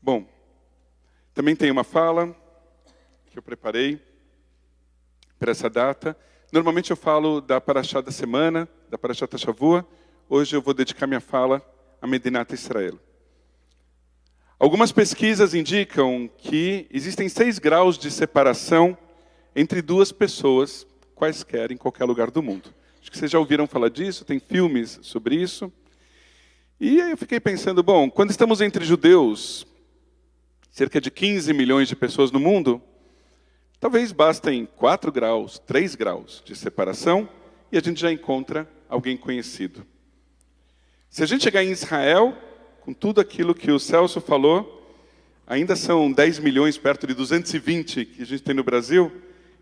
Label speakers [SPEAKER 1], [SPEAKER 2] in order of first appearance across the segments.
[SPEAKER 1] Bom, também tem uma fala que eu preparei para essa data. Normalmente eu falo da Parashá da semana, da Parashat Shavua. Hoje eu vou dedicar minha fala a Medinat Israel. Algumas pesquisas indicam que existem 6 graus de separação entre duas pessoas, quaisquer, em qualquer lugar do mundo. Acho que vocês já ouviram falar disso, tem filmes sobre isso. E aí eu fiquei pensando, bom, quando estamos entre judeus, cerca de 15 milhões de pessoas no mundo, talvez bastem 4 graus, 3 graus de separação, e a gente já encontra alguém conhecido. Se a gente chegar em Israel, com tudo aquilo que o Celso falou, ainda são 10 milhões, perto de 220 que a gente tem no Brasil,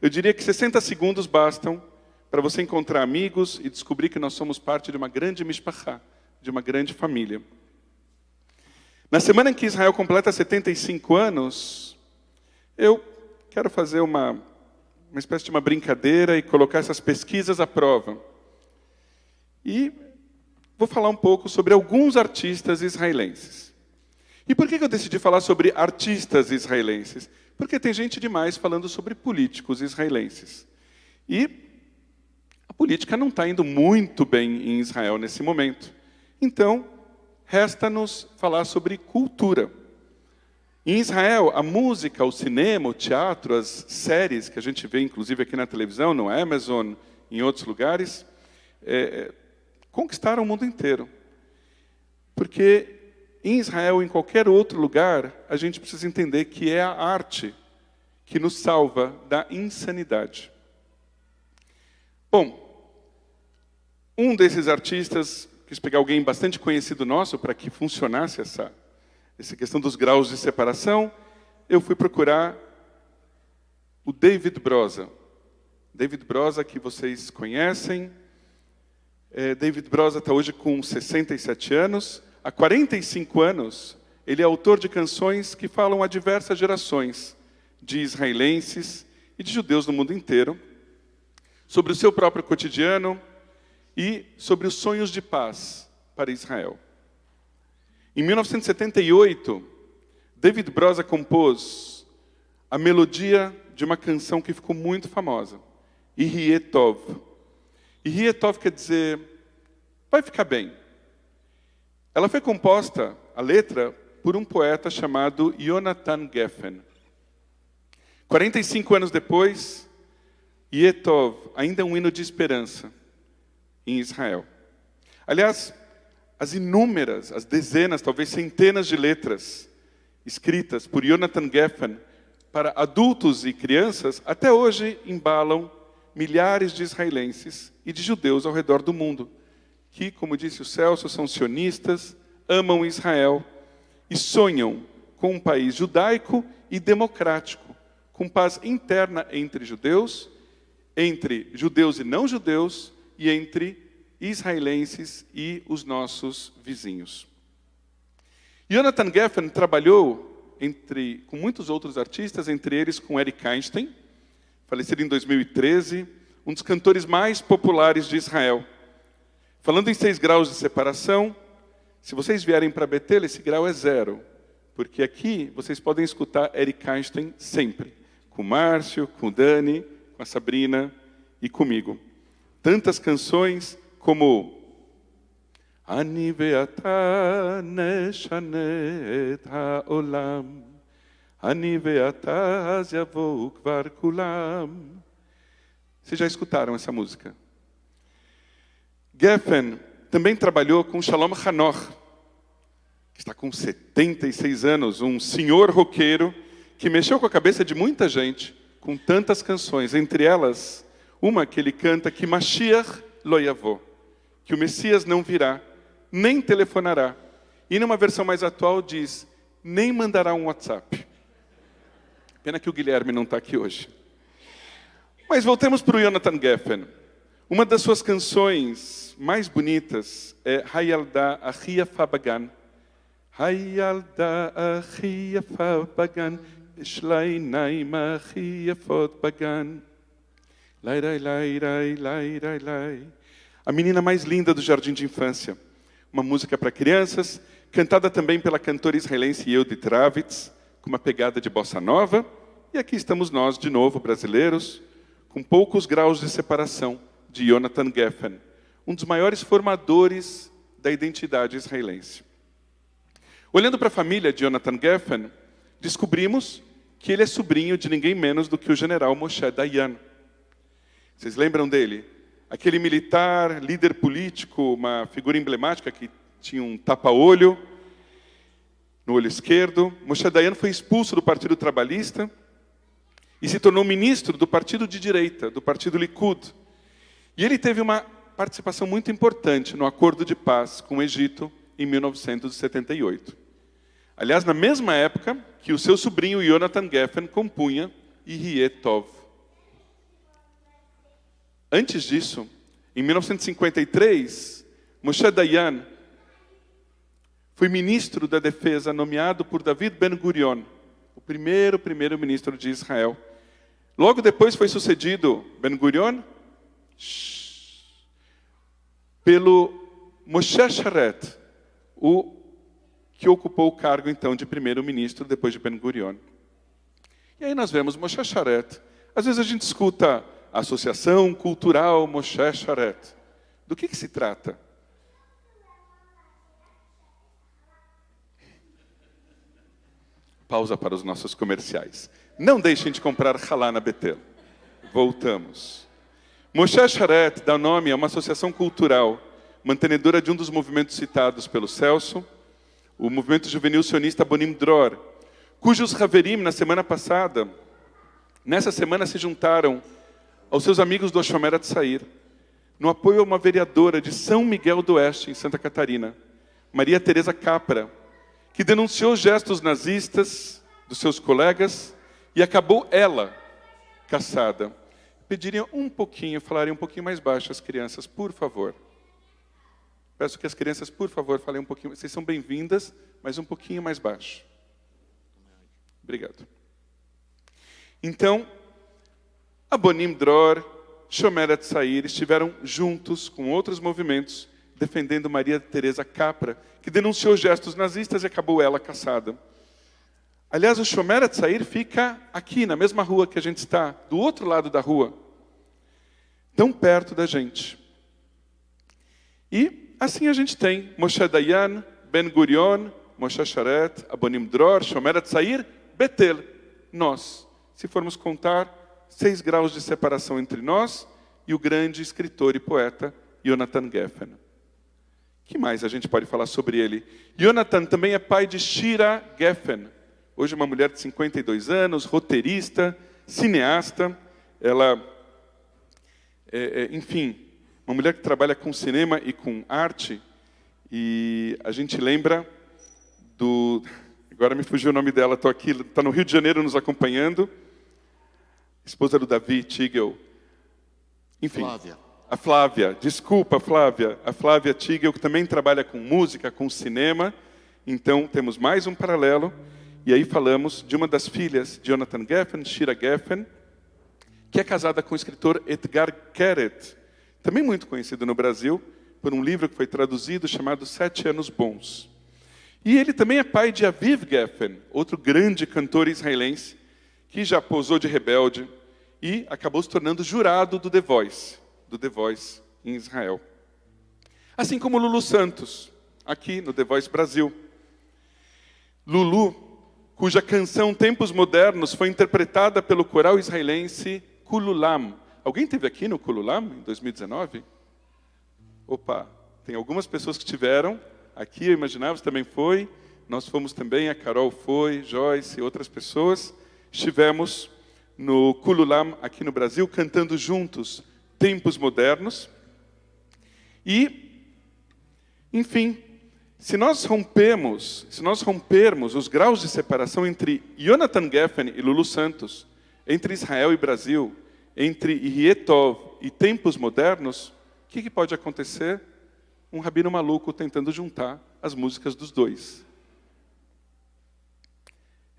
[SPEAKER 1] eu diria que 60 segundos bastam para você encontrar amigos e descobrir que nós somos parte de uma grande mishpachá, de uma grande família. Na semana em que Israel completa 75 anos, eu quero fazer uma espécie de uma brincadeira e colocar essas pesquisas à prova. E vou falar um pouco sobre alguns artistas israelenses. E por que eu decidi falar sobre artistas israelenses? Porque tem gente demais falando sobre políticos israelenses. E a política não está indo muito bem em Israel nesse momento. Então, resta-nos falar sobre cultura. Em Israel, a música, o cinema, o teatro, as séries que a gente vê, inclusive aqui na televisão, no Amazon, em outros lugares, conquistaram o mundo inteiro. Porque em Israel, em qualquer outro lugar, a gente precisa entender que é a arte que nos salva da insanidade. Bom, um desses artistas, quis pegar alguém bastante conhecido nosso para que funcionasse essa questão dos graus de separação, eu fui procurar o David Broza. David Broza, que vocês conhecem. David Broza está hoje com 67 anos. Há 45 anos, ele é autor de canções que falam a diversas gerações de israelenses e de judeus no mundo inteiro, sobre o seu próprio cotidiano e sobre os sonhos de paz para Israel. Em 1978, David Broza compôs a melodia de uma canção que ficou muito famosa, Yihye Tov. Yihye Tov quer dizer, vai ficar bem. Ela foi composta, a letra, por um poeta chamado Yonatan Geffen. 45 anos depois, Yihye Tov ainda é um hino de esperança em Israel. Aliás, as dezenas, talvez centenas de letras escritas por Yonatan Geffen para adultos e crianças, até hoje embalam milhares de israelenses e de judeus ao redor do mundo, que, como disse o Celso, são sionistas, amam Israel e sonham com um país judaico e democrático, com paz interna entre judeus e não judeus, e entre israelenses e os nossos vizinhos. Yonatan Geffen trabalhou com muitos outros artistas, entre eles com Eric Einstein, falecido em 2013, um dos cantores mais populares de Israel. Falando em 6 graus de separação, se vocês vierem para Betel, esse grau é 0, porque aqui vocês podem escutar Eric Einstein sempre, com o Márcio, com o Dani, com a Sabrina e comigo. Tantas canções como Ani ve'ata neshane et ha'olam, Ani ve'ata az yavou kvar kulam. Vocês já escutaram essa música? Geffen também trabalhou com Shalom Hanoch, que está com 76 anos, um senhor roqueiro que mexeu com a cabeça de muita gente com tantas canções, entre elas uma que ele canta que Mashiach lo yavo, que o Messias não virá, nem telefonará. E numa versão mais atual diz, nem mandará um WhatsApp. Pena que o Guilherme não está aqui hoje. Mas voltemos para o Yonatan Geffen. Uma das suas canções mais bonitas é Hayalda Achi Yafa Bagan. Hayalda Achi Yafa Bagan, Shla Einaim Achi Yafot Bagan. Lai, lai, lai, lai, lai, lai, lai. A menina mais linda do jardim de infância. Uma música para crianças cantada também pela cantora israelense Yehudit Ravitz, com uma pegada de bossa nova. E aqui estamos nós, de novo, brasileiros, com poucos graus de separação, de Jonathan Geffen, um dos maiores formadores da identidade israelense. Olhando para a família de Jonathan Geffen, descobrimos que ele é sobrinho de ninguém menos do que o general Moshe Dayan. Vocês lembram dele? Aquele militar, líder político, uma figura emblemática que tinha um tapa-olho no olho esquerdo. Moshe Dayan foi expulso do Partido Trabalhista e se tornou ministro do partido de direita, do partido Likud. E ele teve uma participação muito importante no acordo de paz com o Egito em 1978. Aliás, na mesma época que o seu sobrinho Jonathan Geffen compunha Yehie Tov. Antes disso, em 1953, Moshe Dayan foi ministro da Defesa nomeado por David Ben-Gurion, o primeiro-ministro de Israel. Logo depois foi sucedido Ben-Gurion pelo Moshe Sharet, o que ocupou o cargo, então, de primeiro-ministro depois de Ben-Gurion. E aí nós vemos Moshe Sharet. Às vezes a gente escuta a Associação Cultural Moshe Sharet. Do que se trata? Pausa para os nossos comerciais. Não deixem de comprar Halá na Betel. Voltamos. Moshe Sharet dá nome a uma associação cultural, mantenedora de um dos movimentos citados pelo Celso, o movimento juvenil sionista Abonim Dror, cujos Haverim, nessa semana se juntaram aos seus amigos do Shomer Hatzair, no apoio a uma vereadora de São Miguel do Oeste, em Santa Catarina, Maria Teresa Capra, que denunciou gestos nazistas dos seus colegas e acabou ela caçada. Pediria falarem um pouquinho mais baixo as crianças, por favor. Peço que as crianças, por favor, falem um pouquinho. Vocês são bem-vindas, mas um pouquinho mais baixo. Obrigado. Então, Abonim Dror, Shomer Hatzair estiveram juntos com outros movimentos defendendo Maria Teresa Capra, que denunciou gestos nazistas e acabou ela caçada. Aliás, o Shomer Hatzair fica aqui, na mesma rua que a gente está, do outro lado da rua, tão perto da gente. E assim a gente tem Moshe Dayan, Ben-Gurion, Moshe Sharet, Abonim Dror, Shomer Hatzair, Betel. Nós, se formos contar, 6 graus de separação entre nós e o grande escritor e poeta Jonathan Geffen. O que mais a gente pode falar sobre ele? Jonathan também é pai de Shira Geffen, hoje uma mulher de 52 anos, roteirista, cineasta. Ela, enfim, uma mulher que trabalha com cinema e com arte. E a gente lembra do... Agora me fugiu o nome dela, estou aqui, está no Rio de Janeiro nos acompanhando. Esposa do Davi Tigel. Enfim,
[SPEAKER 2] Flávia.
[SPEAKER 1] A Flávia, desculpa Flávia. A Flávia Tigel, que também trabalha com música, com cinema. Então, temos mais um paralelo. E aí falamos de uma das filhas de Jonathan Geffen, Shira Geffen, que é casada com o escritor Edgar Keret, também muito conhecido no Brasil, por um livro que foi traduzido chamado 7 Anos Bons. E ele também é pai de Aviv Geffen, outro grande cantor israelense, que já posou de rebelde e acabou se tornando jurado do The Voice em Israel. Assim como Lulu Santos, aqui no The Voice Brasil. Lulu, cuja canção Tempos Modernos foi interpretada pelo coral israelense Kululam. Alguém esteve aqui no Kululam em 2019? Opa, tem algumas pessoas que tiveram. Aqui, eu imaginava, você também foi. Nós fomos também, a Carol foi, Joyce e outras pessoas. Estivemos no Kululam, aqui no Brasil, cantando juntos Tempos Modernos. E, enfim, se nós rompermos os graus de separação entre Jonathan Geffen e Lulu Santos, entre Israel e Brasil, entre Yehie Tov e Tempos Modernos, o que pode acontecer? Um rabino maluco tentando juntar as músicas dos dois.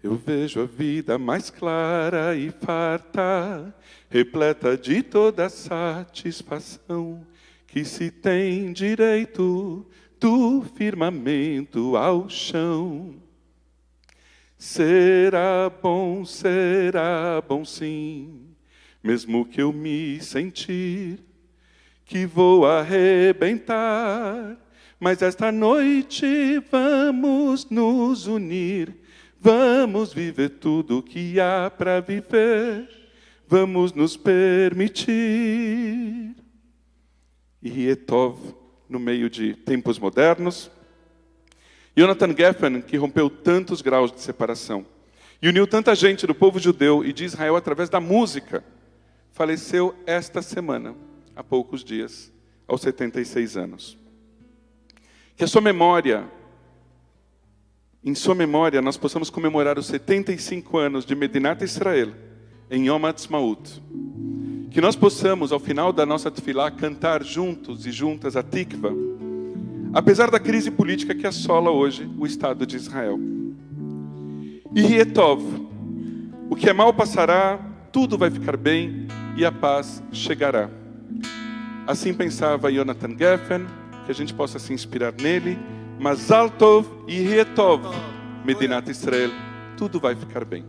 [SPEAKER 1] Eu vejo a vida mais clara e farta, repleta de toda satisfação, que se tem direito do firmamento ao chão. será bom sim, mesmo que eu me sentir que vou arrebentar. Mas esta noite vamos nos unir, vamos viver tudo o que há para viver, vamos nos permitir. E Etov, no meio de tempos modernos, Jonathan Geffen, que rompeu tantos graus de separação e uniu tanta gente do povo judeu e de Israel através da música, faleceu esta semana, há poucos dias, aos 76 anos. Que a sua memória, em sua memória, nós possamos comemorar os 75 anos de Medinat Israel, em Yom Ha'atzmaut. Que nós possamos, ao final da nossa tefilá, cantar juntos e juntas a Tikva, apesar da crise política que assola hoje o Estado de Israel. E Etov, o que é mal passará, tudo vai ficar bem e a paz chegará. Assim pensava Jonathan Geffen, que a gente possa se inspirar nele. Mazal Tov e Etov, Medinat Israel, tudo vai ficar bem.